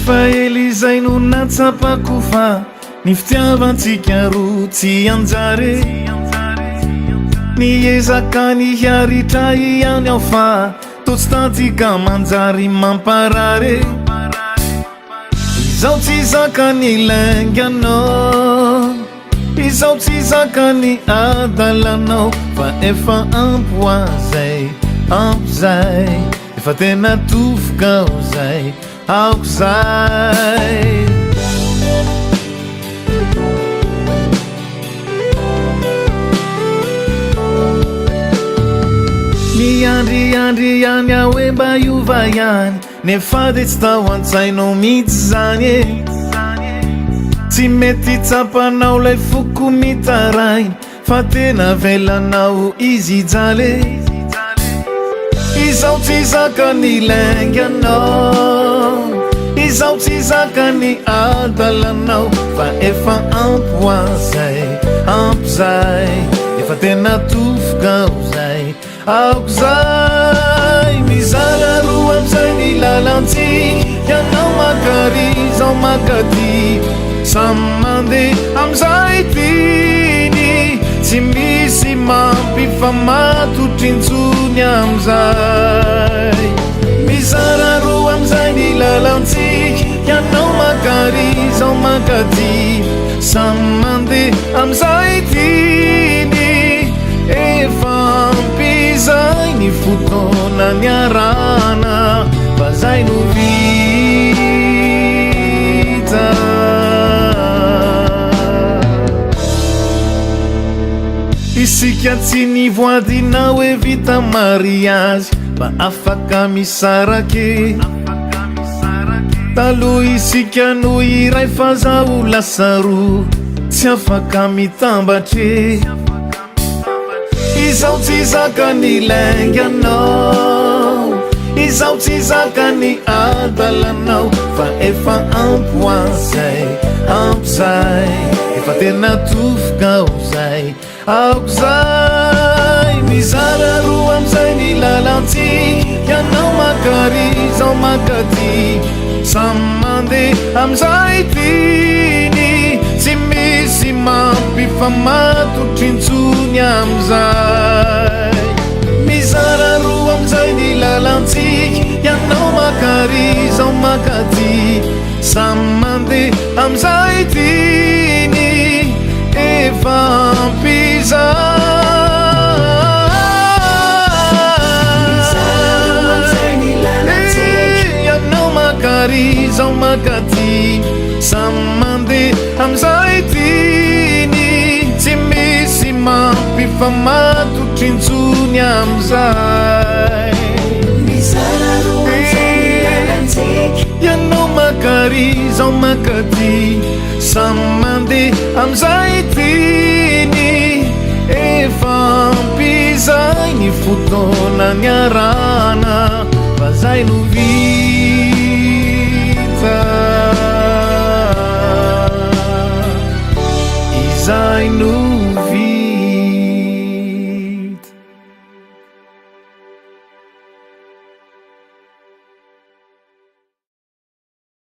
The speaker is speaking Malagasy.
efa ely zay no natsapako fa ny fitiavantsika ro tsy anjare niezaka ny hiaritra ihany aho fa totsy tatika manjary mamparare izao tsy zaka ny lainganao izao tsy zaka ny adalanao fa efa ampoazay ampozay efa tena tofoka ho zay aoko zay niandriandry ihany aho hoe mba iova ihany nefa de tsy tao an-tsainao mihitsy zany e tsy mety tsapanao lay foko mitarainy fa tena velanao izy jale izao tsy zaka ny lainganao izao tsy zaka ny adalanao fa efa ampoazay ampozay efa tena tofoka ho zay aoko zay mizala roa amizay ny lalantsika ianao makary zao makaty samy mandeha amizay tiny tsy misy mampifamatotr'intsony amizay mizara roa amizay ny lalantsika ianao makary zao makaty samy mandeha amizay tiny efa ampizay ny fotoana ny arana fa zay no vita isika tsy nivoadina hoe vita mariazy mba afaka misarake taloha isika no iray fa zaho lasa roa tsy afaka mitambatre izao tsy zaka ny lainganao izao tsy zaka ny adalanao fa efa ampoazay ampozay efa tena tofoka ho zay aoko zay mizara roa amizay ny lalantsika ianao makary zao makaty samy mandeha amizay tiny tsy misy mampifamatotr'intsony amizay mizara roa amizay ny lalantsika ianao makary zao makaty samy mandeha amizay tiny efa ampizay ianao makary zao makaty samy mandeha amizay tiny tsy misy mampifamatotr'intsony amizay ianao makary zao makaty samy mandeha amizay tiny efa ampizay ny fotoana ny arana fa zay no vita